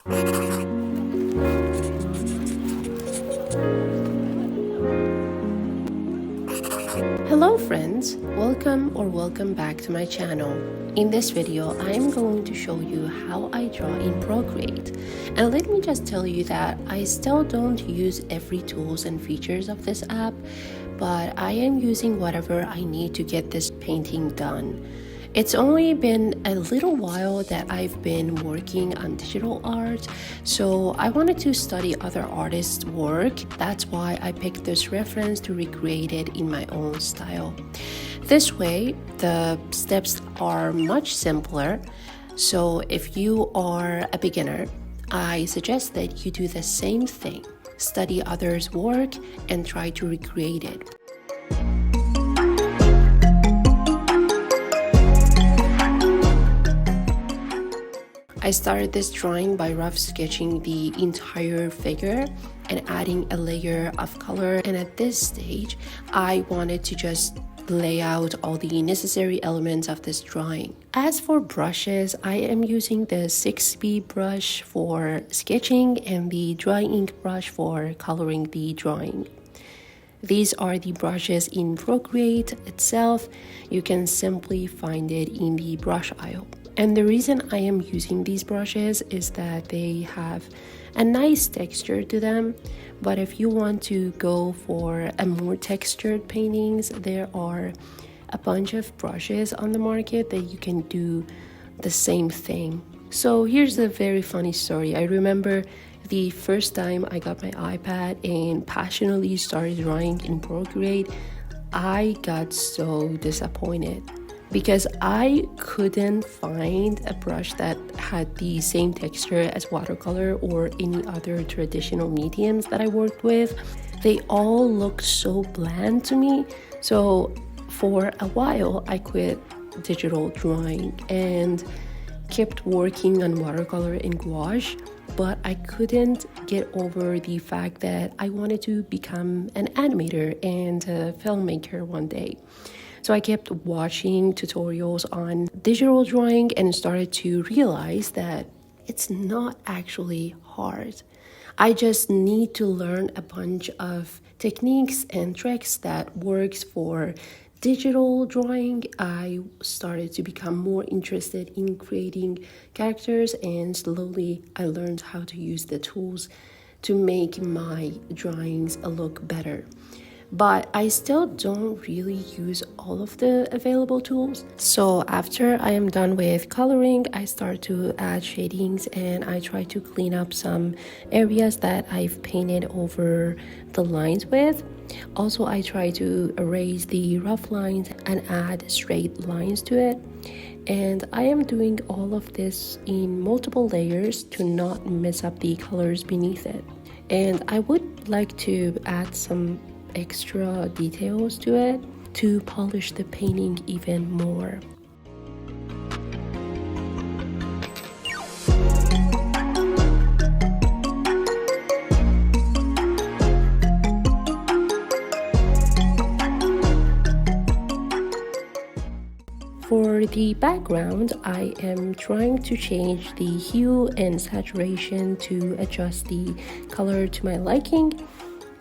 Hello friends, welcome back to my channel. In this video, I am going to show you how I draw in Procreate. And let me just tell you that I still don't use every tools and features of this app, but I am using whatever I need to get this painting done. It's only been a little while that I've been working on digital art, so I wanted to study other artists' work. That's why I picked this reference to recreate it in my own style. This way, the steps are much simpler, so if you are a beginner, I suggest that you do the same thing. Study others' work and try to recreate it. I started this drawing by rough sketching the entire figure and adding a layer of color, and at this stage I wanted to just lay out all the necessary elements of this drawing. As for brushes, I am using the 6B brush for sketching and the dry ink brush for coloring the drawing. These are the brushes in Procreate itself. You can simply find it in the brush aisle. And the reason I am using these brushes is that they have a nice texture to them. But if you want to go for a more textured paintings, there are a bunch of brushes on the market that you can do the same thing. So here's a very funny story. I remember the first time I got my iPad and passionately started drawing in Procreate, I got so disappointed because I couldn't find a brush that had the same texture as watercolor or any other traditional mediums that I worked with. They all looked so bland to me. So for a while, I quit digital drawing and kept working on watercolor and gouache, but I couldn't get over the fact that I wanted to become an animator and a filmmaker one day. So I kept watching tutorials on digital drawing and started to realize that it's not actually hard. I just need to learn a bunch of techniques and tricks that works for digital drawing. I started to become more interested in creating characters, and slowly I learned how to use the tools to make my drawings look better. But I still don't really use all of the available tools. So after I am done with coloring, I start to add shadings and I try to clean up some areas that I've painted over the lines with. Also, I try to erase the rough lines and add straight lines to it. And I am doing all of this in multiple layers to not mess up the colors beneath it. And I would like to add some extra details to it to polish the painting even more. For the background, I am trying to change the hue and saturation to adjust the color to my liking.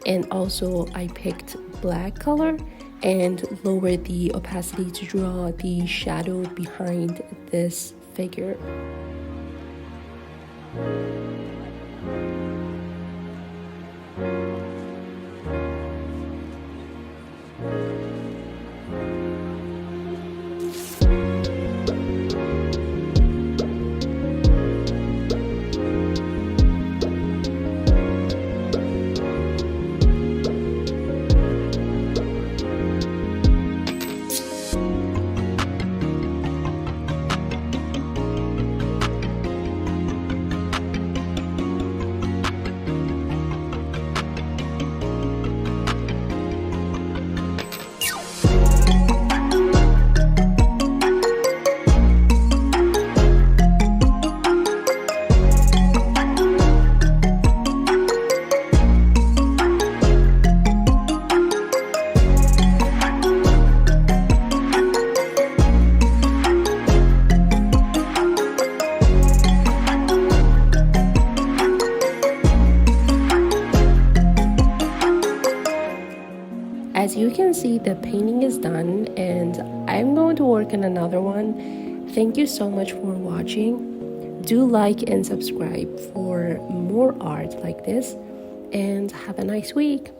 And also I picked black color and lowered the opacity to draw the shadow behind this figure. As you can see, the painting is done and I'm going to work on another one. Thank you so much for watching. Do like and subscribe for more art like this, and have a nice week.